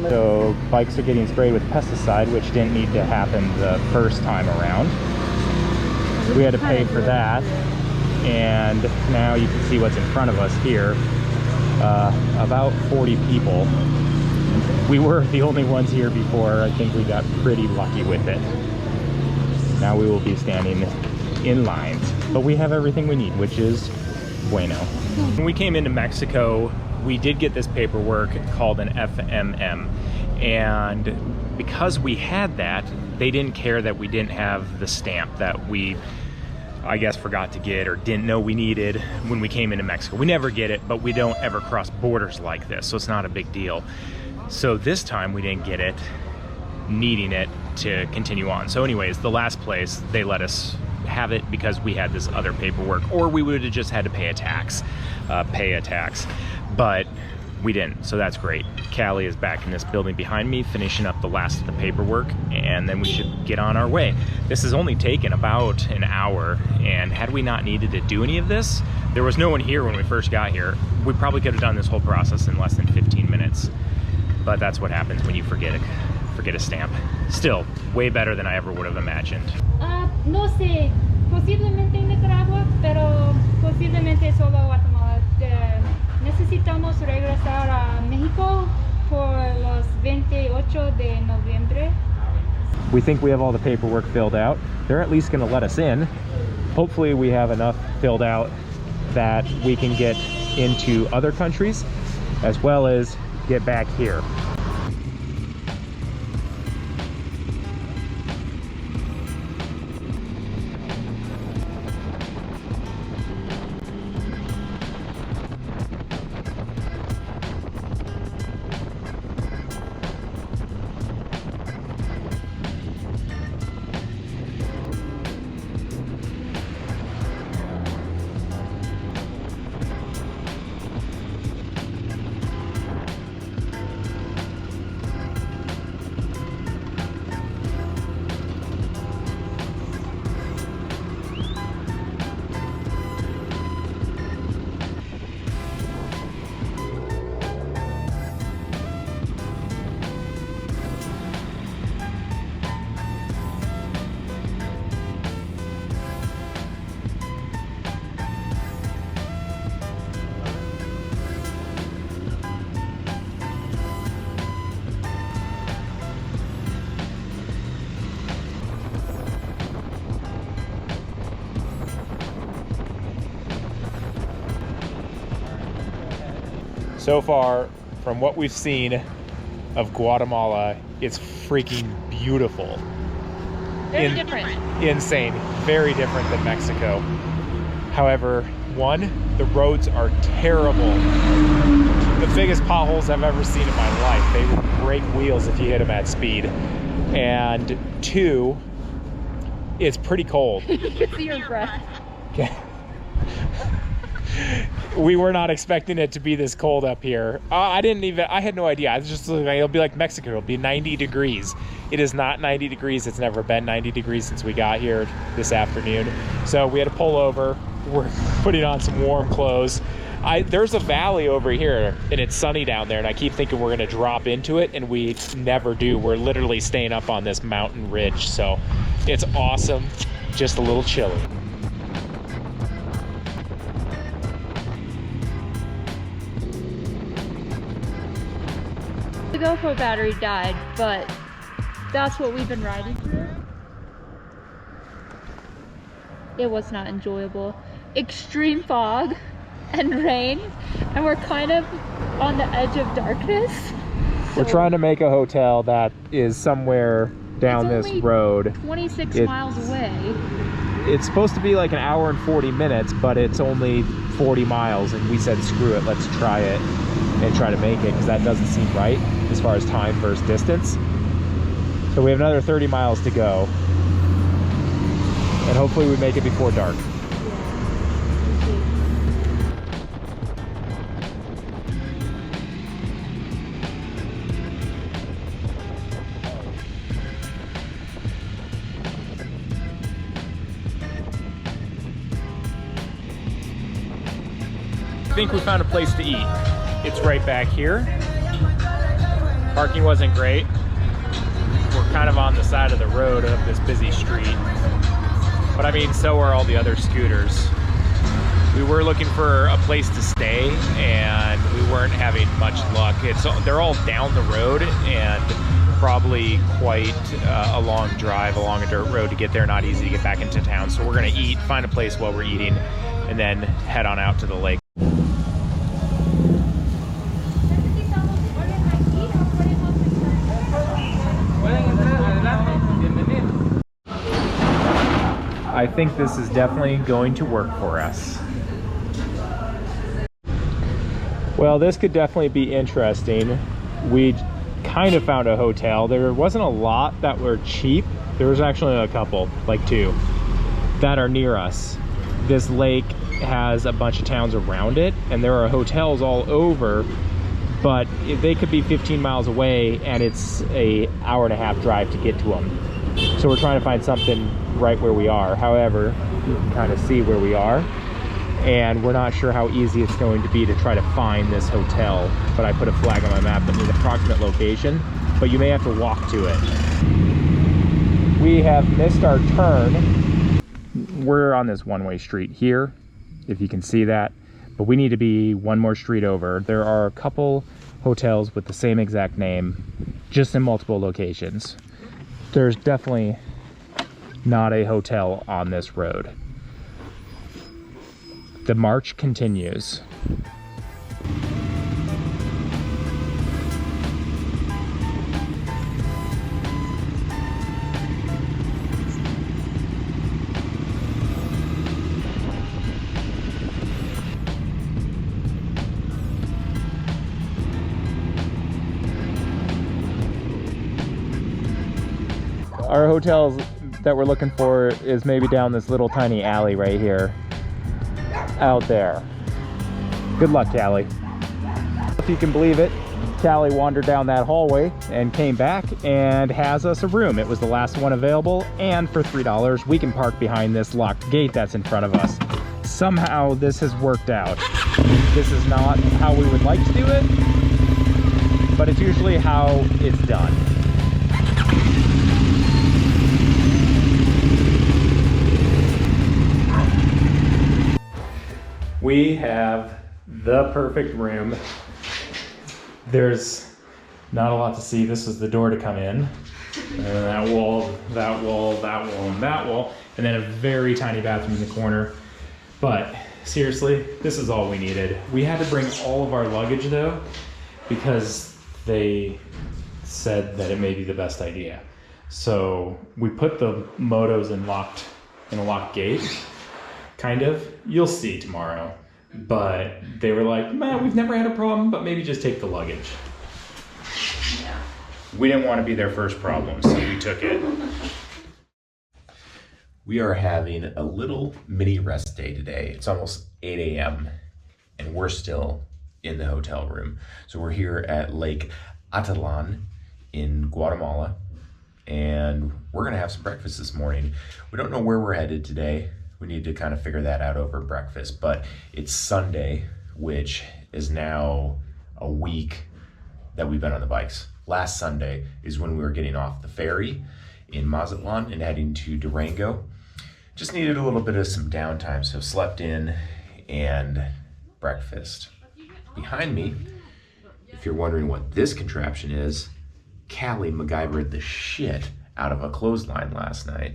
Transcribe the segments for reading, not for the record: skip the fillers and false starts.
So bikes are getting sprayed with pesticide, which didn't need to happen the first time around. We had to pay for that, and now you can see what's in front of us here. About 40 people. We were the only ones here before. I think we got pretty lucky with it. Now we will be standing in lines, but we have everything we need, which is bueno. When we came into Mexico, we did get this paperwork called an FMM, and because we had that, they didn't care that we didn't have the stamp that we, I guess, forgot to get or didn't know we needed when we came into Mexico. We never get it, but we don't ever cross borders like this, so it's not a big deal. So this time we didn't get it, needing it to continue on. So anyways, the last place, they let us have it because we had this other paperwork, or we would have just had to pay a tax, but we didn't, so that's great. Callie is back in this building behind me, finishing up the last of the paperwork, and then we should get on our way. This has only taken about an hour, and had we not needed to do any of this, there was no one here when we first got here. We probably could have done this whole process in less than 15 minutes, but that's what happens when you forget a stamp. Still, way better than I ever would have imagined. No sé, posiblemente Nicaragua, pero posiblemente solo Guatemala. Necesitamos regresar a México por los 28 de noviembre. We think we have all the paperwork filled out. They're at least going to let us in. Hopefully we have enough filled out that we can get into other countries as well as get back here. So far, from what we've seen of Guatemala, it's freaking beautiful. Very different. Insane. Very different than Mexico. However, one, the roads are terrible. The biggest potholes I've ever seen in my life. They would break wheels if you hit them at speed. And two, it's pretty cold. You can see your breath. Okay. We were not expecting it to be this cold up here. I had no idea. I was just like, it'll be like Mexico. It'll be 90 degrees. It is not 90 degrees. It's never been 90 degrees since we got here this afternoon. So we had to pull over. We're putting on some warm clothes. There's a valley over here and it's sunny down there, and I keep thinking we're gonna drop into it, and we never do. We're literally staying up on this mountain ridge. So it's awesome, just a little chilly. The GoPro battery died, but that's what we've been riding through. It was not enjoyable. Extreme fog and rain, and we're kind of on the edge of darkness. We're trying to make a hotel that is somewhere down this road. 26 miles away. It's supposed to be like an hour and 40 minutes, but it's only 40 miles, and we said screw it, let's try it and try to make it, because that doesn't seem right as far as time versus distance. So we have another 30 miles to go, and hopefully we make it before dark. I think we found a place to eat. it's right back here. Parking wasn't great. We're kind of on the side of the road of this busy street. But I mean, so are all the other scooters. We were looking for a place to stay and we weren't having much luck. They're all down the road and probably quite a long drive along a dirt road to get there, not easy to get back into town. So we're gonna eat, find a place while we're eating, and then head on out to the lake. I think this is definitely going to work for us. Well, this could definitely be interesting. We kind of found a hotel. There wasn't a lot that were cheap. There was actually a couple, like 2, that are near us. This lake has a bunch of towns around it, and there are hotels all over, but they could be 15 miles away, and it's an hour-and-a-half drive to get to them. So we're trying to find something right where we are. However, you can kind of see where we are, and we're not sure how easy it's going to be to try to find this hotel. But I put a flag on my map that means approximate location, but you may have to walk to it. We have missed our turn. We're on this one-way street here, if you can see that, but we need to be one more street over. There are a couple hotels with the same exact name, just in multiple locations. There's definitely not a hotel on this road. The march continues. Our hotels that we're looking for is maybe down this little tiny alley right here. Out there. Good luck, Callie. If you can believe it, Callie wandered down that hallway and came back and has us a room. It was the last one available, and for $3 we can park behind this locked gate that's in front of us. Somehow this has worked out. This is not how we would like to do it, but it's usually how it's done. We have the perfect room. There's not a lot to see. This is the door to come in. And that wall, that wall, that wall, and that wall. And then a very tiny bathroom in the corner. But seriously, this is all we needed. We had to bring all of our luggage though, because they said that it may be the best idea. So we put the Motos in a locked gate. Kind of. You'll see tomorrow. But they were like, man, we've never had a problem, but maybe just take the luggage. Yeah. We didn't want to be their first problem, so we took it. We are having a little mini rest day today. It's almost 8 a.m. and we're still in the hotel room. So we're here at Lake Atitlan in Guatemala, and we're gonna have some breakfast this morning. We don't know where we're headed today. We need to kind of figure that out over breakfast, but it's Sunday, which is now a week that we've been on the bikes. Last Sunday is when we were getting off the ferry in Mazatlan and heading to Durango. Just needed a little bit of some downtime, so slept in and breakfast. Behind me, if you're wondering what this contraption is, Callie MacGyvered the shit out of a clothesline last night.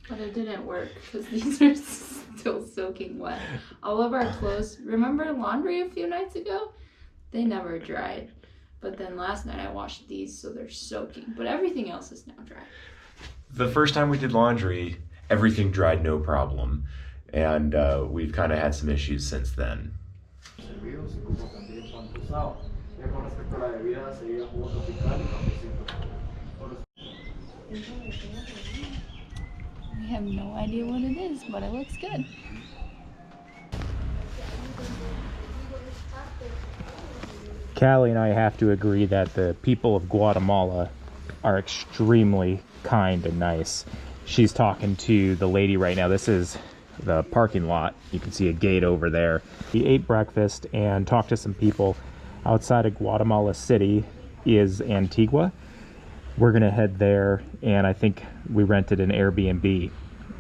But it didn't work because these are still soaking wet. All of our clothes, remember laundry a few nights ago? They never dried. But then last night I washed these, so they're soaking. But everything else is now dry. The first time we did laundry, everything dried no problem. And we've kind of had some issues since then. We have no idea what it is, but it looks good. Callie and I have to agree that the people of Guatemala are extremely kind and nice. She's talking to the lady right now. This is the parking lot. You can see a gate over there. We ate breakfast and talked to some people. outside of Guatemala City is Antigua. We're gonna head there, and I think we rented an Airbnb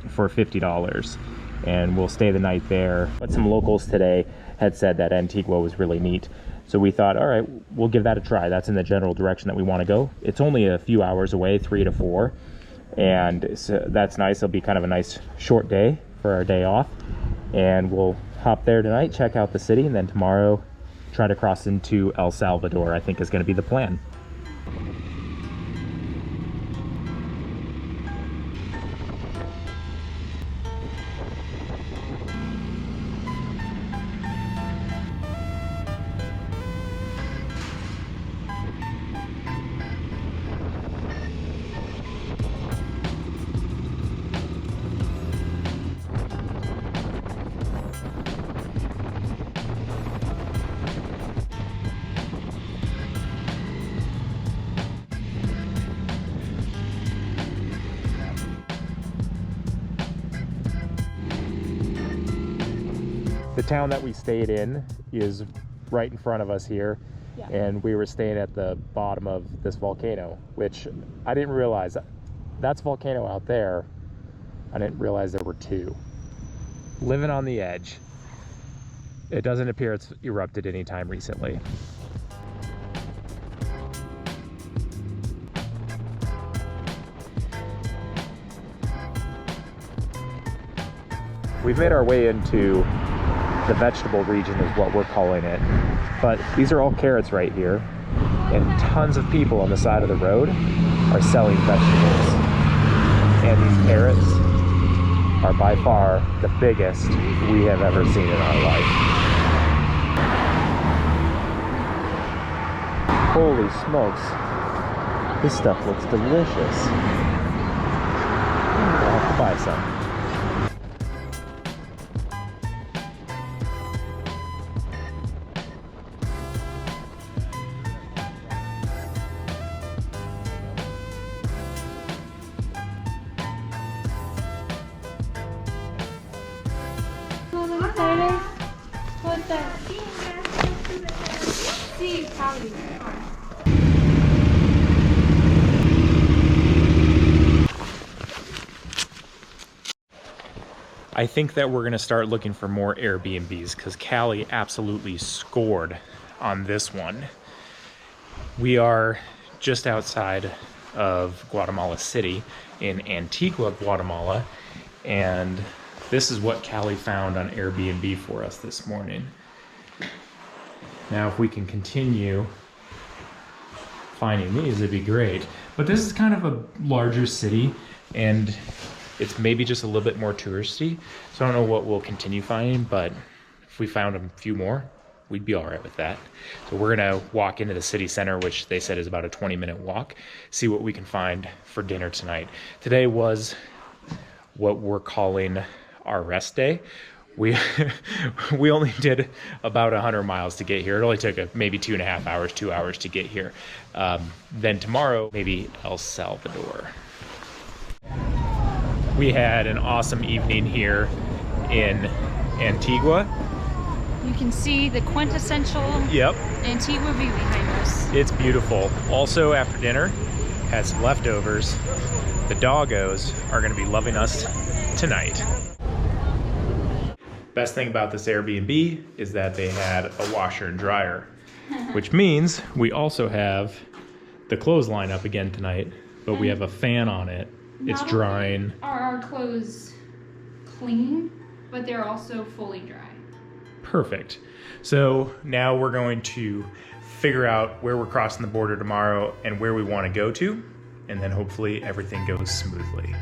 for $50, and we'll stay the night there. But some locals today had said that Antigua was really neat, so we thought, all right, we'll give that a try. That's in the general direction that we want to go. It's only a few hours away, 3 to 4, and so that's nice. It'll be kind of a nice short day for our day off, and we'll hop there tonight, check out the city, and then tomorrow try to cross into El Salvador, I think is going to be the plan. The town that we stayed in is right in front of us here, yeah. And we were staying at the bottom of this volcano, which I didn't realize. That's a volcano out there. I didn't realize there were 2. Living on the edge. It doesn't appear it's erupted anytime recently. We've made our way into the vegetable region is what we're calling it, but these are all carrots right here, and tons of people on the side of the road are selling vegetables, and these carrots are by far the biggest we have ever seen in our life. Holy smokes, this stuff looks delicious. I'll have to buy some. I think that we're gonna start looking for more Airbnbs because Callie absolutely scored on this one. We are just outside of Guatemala City in Antigua, Guatemala, and this is what Callie found on Airbnb for us this morning. Now, if we can continue finding these, it'd be great. But this is kind of a larger city, and it's maybe just a little bit more touristy. So I don't know what we'll continue finding, but if we found a few more, we'd be all right with that. So we're gonna walk into the city center, which they said is about a 20-minute walk, see what we can find for dinner tonight. Today was what we're calling our rest day. We only did about 100 miles to get here. It only took maybe 2.5 hours, 2 hours to get here. Then tomorrow, maybe El Salvador. We had an awesome evening here in Antigua. You can see the quintessential Antigua view behind us. It's beautiful. Also, after dinner, had some leftovers. The doggos are gonna be loving us tonight. Best thing about this Airbnb is that they had a washer and dryer, which means we also have the clothesline up again tonight, but we have a fan on it. It's drying. Are our clothes clean, but they're also fully dry. Perfect. So now we're going to figure out where we're crossing the border tomorrow and where we want to go to, and then hopefully everything goes smoothly.